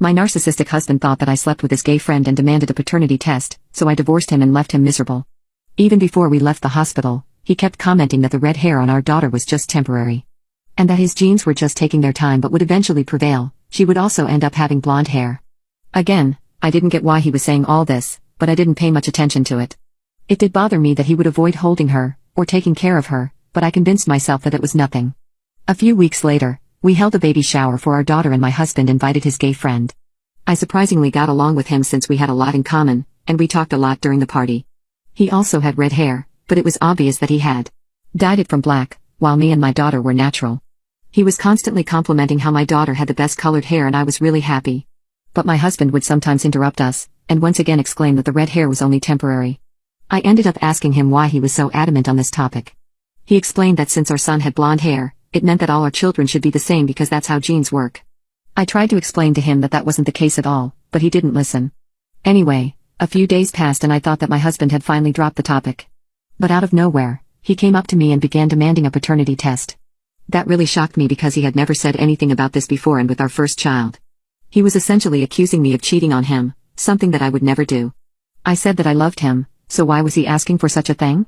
My narcissistic husband thought that I slept with his gay friend and demanded a paternity test, so I divorced him and left him miserable. Even before we left the hospital, he kept commenting that the red hair on our daughter was just temporary. And that his genes were just taking their time but would eventually prevail. She would also end up having blonde hair. Again, I didn't get why he was saying all this, but I didn't pay much attention to it. It did bother me that he would avoid holding her, or taking care of her, but I convinced myself that it was nothing. A few weeks later, we held a baby shower for our daughter and my husband invited his gay friend. I surprisingly got along with him since we had a lot in common, and we talked a lot during the party. He also had red hair, but it was obvious that he had dyed it from black, while me and my daughter were natural. He was constantly complimenting how my daughter had the best colored hair and I was really happy. But my husband would sometimes interrupt us, and once again exclaim that the red hair was only temporary. I ended up asking him why he was so adamant on this topic. He explained that since our son had blonde hair, it meant that all our children should be the same because that's how genes work. I tried to explain to him that that wasn't the case at all, but he didn't listen. Anyway, a few days passed and I thought that my husband had finally dropped the topic. But out of nowhere, he came up to me and began demanding a paternity test. That really shocked me because he had never said anything about this before, and with our first child. He was essentially accusing me of cheating on him, something that I would never do. I said that I loved him, so why was he asking for such a thing?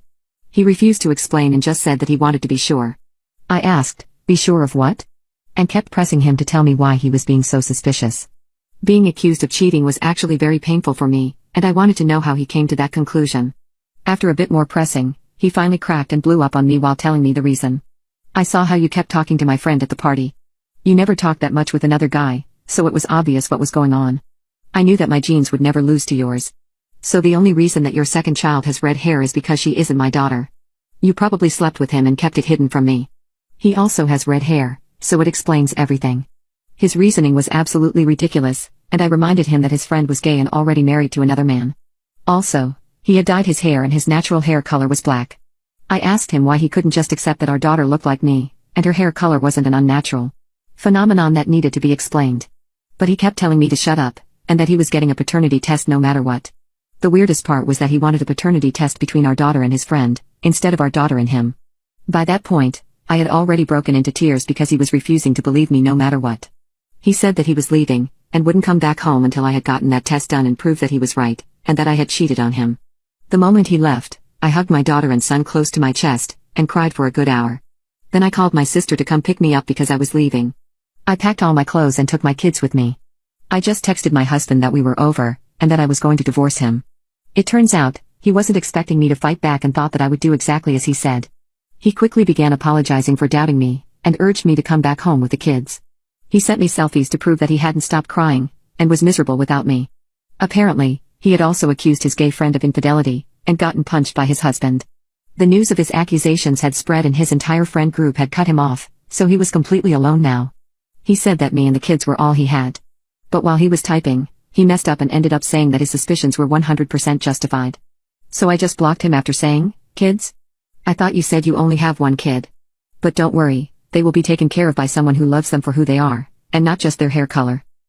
He refused to explain and just said that he wanted to be sure. I asked, be sure of what? And kept pressing him to tell me why he was being so suspicious. Being accused of cheating was actually very painful for me, and I wanted to know how he came to that conclusion. After a bit more pressing, he finally cracked and blew up on me while telling me the reason. I saw how you kept talking to my friend at the party. You never talked that much with another guy, so it was obvious what was going on. I knew that my genes would never lose to yours. So the only reason that your second child has red hair is because she isn't my daughter. You probably slept with him and kept it hidden from me. He also has red hair, so it explains everything. His reasoning was absolutely ridiculous, and I reminded him that his friend was gay and already married to another man. Also, he had dyed his hair and his natural hair color was black. I asked him why he couldn't just accept that our daughter looked like me, and her hair color wasn't an unnatural phenomenon that needed to be explained. But he kept telling me to shut up, and that he was getting a paternity test no matter what. The weirdest part was that he wanted a paternity test between our daughter and his friend, instead of our daughter and him. By that point, I had already broken into tears because he was refusing to believe me no matter what. He said that he was leaving, and wouldn't come back home until I had gotten that test done and proved that he was right, and that I had cheated on him. The moment he left, I hugged my daughter and son close to my chest, and cried for a good hour. Then I called my sister to come pick me up because I was leaving. I packed all my clothes and took my kids with me. I just texted my husband that we were over, and that I was going to divorce him. It turns out, he wasn't expecting me to fight back and thought that I would do exactly as he said. He quickly began apologizing for doubting me, and urged me to come back home with the kids. He sent me selfies to prove that he hadn't stopped crying, and was miserable without me. Apparently, he had also accused his gay friend of infidelity, and gotten punched by his husband. The news of his accusations had spread and his entire friend group had cut him off, so he was completely alone now. He said that me and the kids were all he had. But while he was typing, he messed up and ended up saying that his suspicions were 100% justified. So I just blocked him after saying, "Kids? I thought you said you only have one kid. But don't worry, they will be taken care of by someone who loves them for who they are, and not just their hair color."